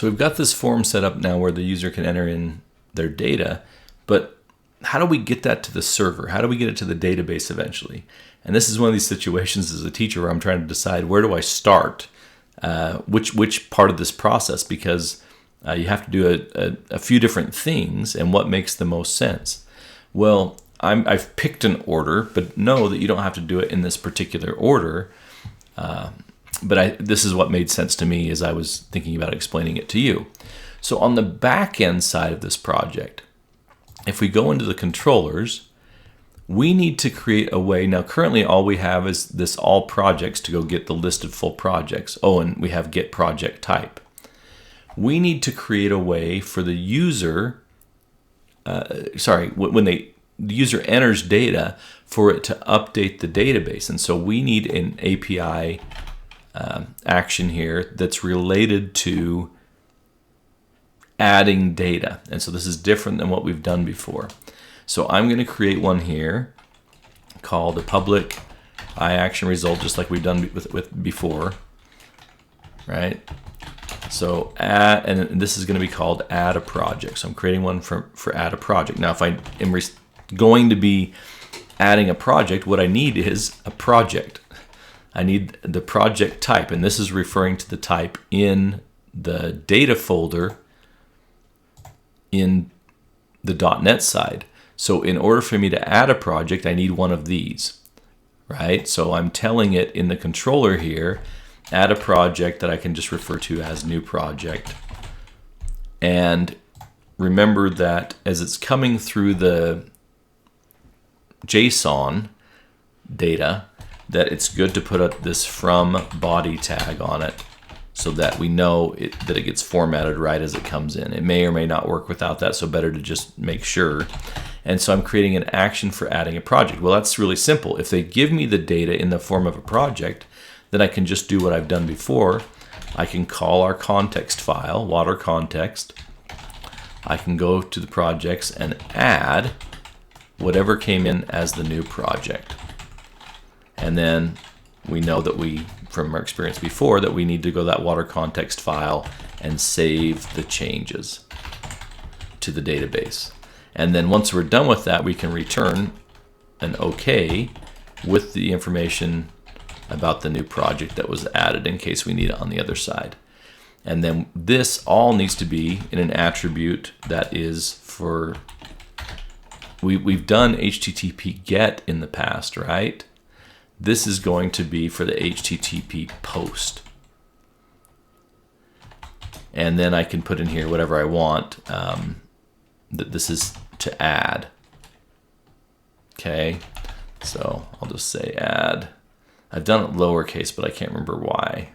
So we've got this form set up now where the user can enter in their data, but how do we get that to the server? How do we get it to the database eventually? And this is one of these situations as a teacher where I'm trying to decide, where do I start? Which part of this process? Because you have to do a few different things, and what makes the most sense? Well, I've picked an order, but know that you don't have to do it in this particular order. But this is what made sense to me as I was thinking about explaining it to you. So on the back end side of this project, if we go into the controllers, we need to create a way. Now currently all we have is this all projects to go get the list of full projects. Oh, and we have get project type. We need to create a way for the user, when the user enters data, for it to update the database. And so we need an API action here that's related to adding data. And so this is different than what we've done before. So I'm going to create one here called a public iActionResult, just like we've done with before, right? So add, and this is going to be called add a project. So I'm creating one for add a project. Now, if I am going to be adding a project, what I need is a project. I need the project type, and this is referring to the type in the data folder in the .NET side. So in order for me to add a project, I need one of these, right? So I'm telling it in the controller here, add a project that I can just refer to as new project. And remember that as it's coming through the JSON data, that it's good to put this from body tag on it so that we know that it gets formatted right as it comes in. It may or may not work without that, so better to just make sure. And so I'm creating an action for adding a project. Well, that's really simple. If they give me the data in the form of a project, then I can just do what I've done before. I can call our context file, water context. I can go to the projects and add whatever came in as the new project. And then we know that from our experience before, that we need to go to that water context file and save the changes to the database. And then once we're done with that, we can return an OK with the information about the new project that was added in case we need it on the other side. And then this all needs to be in an attribute that is for, we've done HTTP GET in the past, right? This is going to be for the HTTP post. And then I can put in here whatever I want. That this is to add. Okay, so I'll just say add. I've done it lowercase, but I can't remember why.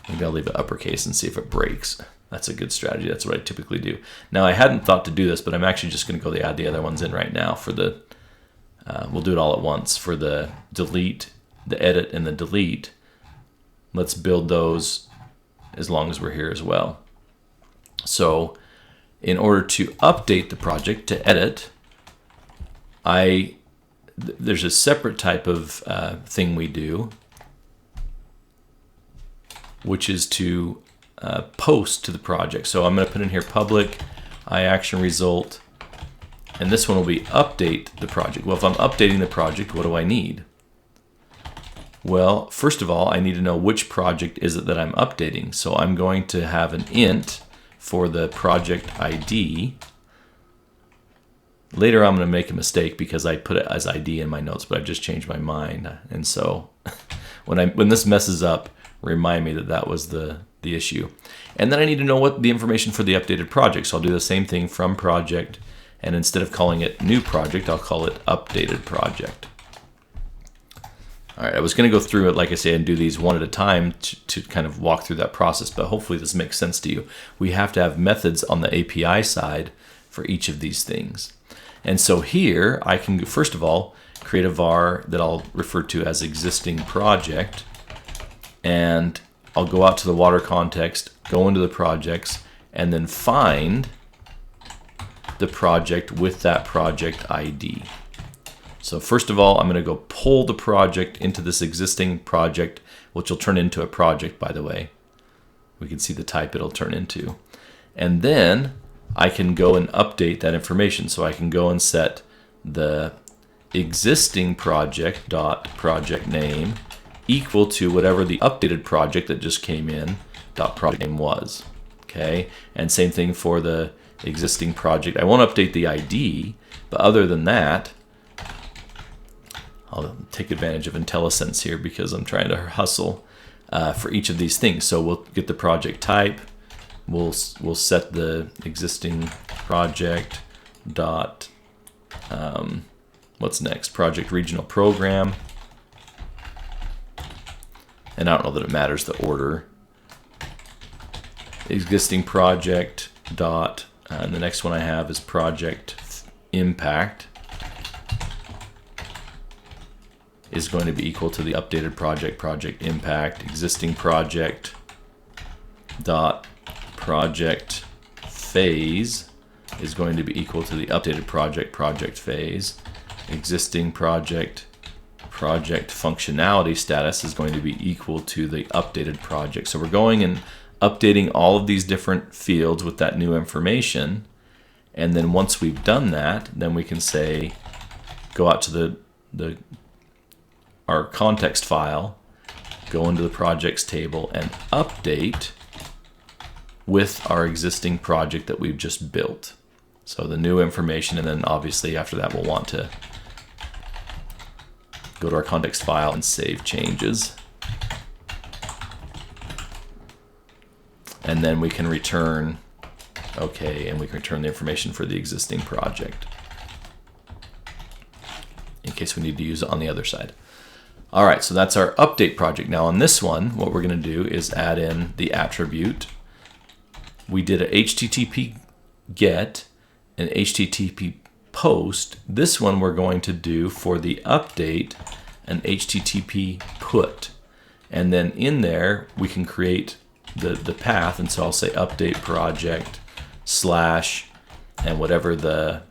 Maybe I'll leave it uppercase and see if it breaks. That's a good strategy. That's what I typically do. Now, I hadn't thought to do this, but I'm actually just going to go add the other ones in right now for the, we'll do it all at once. For the delete, the edit, and the delete, let's build those as long as we're here as well. So in order to update the project, to edit, there's a separate type of thing we do, which is to post to the project. So I'm going to put in here public iActionResult, and this one will be update the project. Well, if I'm updating the project, what do I need? Well, first of all, I need to know which project is it that I'm updating. So I'm going to have an int for the project ID. Later I'm going to make a mistake because I put it as ID in my notes, but I've just changed my mind. And so when this messes up, remind me that that was the issue. And then I need to know what the information for the updated project. So I'll do the same thing from project, and instead of calling it new project, I'll call it updated project. All right, I was going to go through it, like I say, and do these one at a time to kind of walk through that process, but hopefully this makes sense to you. We have to have methods on the API side for each of these things. And so here I can, first of all, create a var that I'll refer to as existing project, and I'll go out to the water context, go into the projects, and then find the project with that project ID. So first of all, I'm going to go pull the project into this existing project, which will turn into a project, by the way. We can see the type it'll turn into. And then I can go and update that information. So I can go and set the existing project dot project name equal to whatever the updated project that just came in dot project name was. Okay, and same thing for the existing project. I won't update the ID, but other than that, I'll take advantage of IntelliSense here because I'm trying to hustle for each of these things. So we'll get the project type. We'll set the existing project dot what's next? Project regional program. And I don't know that it matters the order. Existing project dot, and the next one I have is project impact is going to be equal to the updated project impact. Existing project dot project phase is going to be equal to the updated project phase. Existing project functionality status is going to be equal to the updated project. So we're going and updating all of these different fields with that new information. And then once we've done that, then we can say, go out to our context file, go into the projects table and update with our existing project that we've just built. So the new information, and then obviously after that we'll want to go to our context file and save changes. And then we can return, okay, and we can return the information for the existing project in case we need to use it on the other side. All right, so that's our update project. Now on this one, what we're gonna do is add in the attribute. We did a HTTP GET and HTTP POST. This one we're going to do for the update an HTTP PUT. And then in there, we can create the path. And so I'll say update project / and whatever the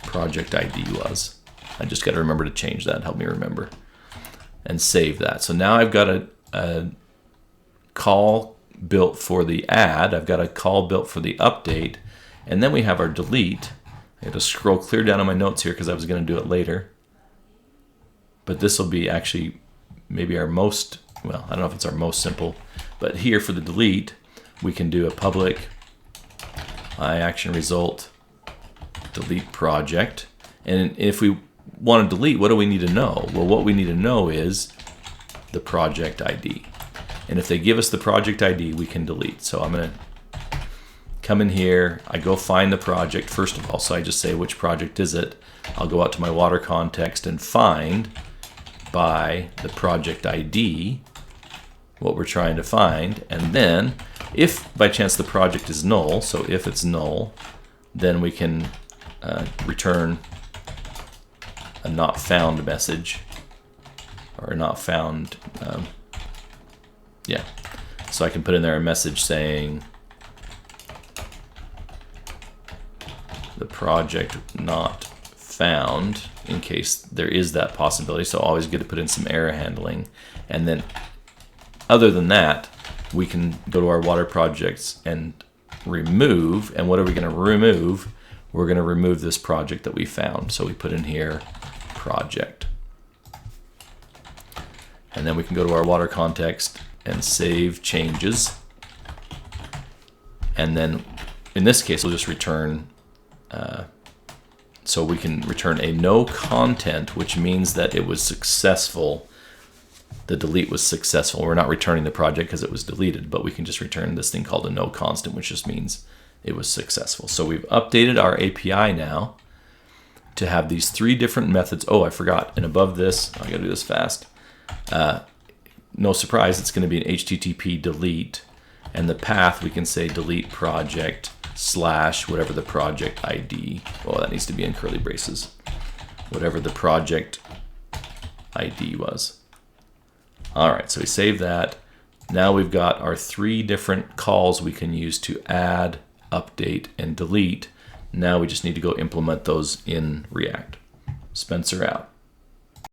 project ID was. I just got to remember to change that. Help me remember. And save that. So now I've got a call built for the add. I've got a call built for the update. And then we have our delete. I had to scroll clear down on my notes here because I was going to do it later. But this will be actually maybe our most, well, I don't know if it's our most simple. But here for the delete, we can do a public action result delete project. And if we want to delete, what do we need to know? Well, what we need to know is the project ID. And if they give us the project ID, we can delete. So I'm going to come in here. I go find the project first of all. So I just say, which project is it? I'll go out to my water context and find by the project ID what we're trying to find. And then if by chance the project is null, so if it's null, then we can return a not found message or not found, yeah. So I can put in there a message saying the project not found in case there is that possibility. So always good to put in some error handling. And then other than that, we can go to our water projects and remove. And what are we going to remove? We're going to remove this project that we found. So we put in here project. And then we can go to our water context and save changes. And then in this case, we'll just return, so we can return a no content, which means that it was successful. The delete was successful. We're not returning the project because it was deleted, but we can just return this thing called a no constant, which just means it was successful. So we've updated our API now to have these three different methods. Oh, I forgot. And above this, I gotta do this fast. No surprise, it's going to be an HTTP delete, and the path we can say delete project / whatever the project ID. Oh, that needs to be in curly braces. Whatever the project ID was. All right, so we save that. Now we've got our three different calls we can use to add, update, and delete. Now we just need to go implement those in React. Spencer out.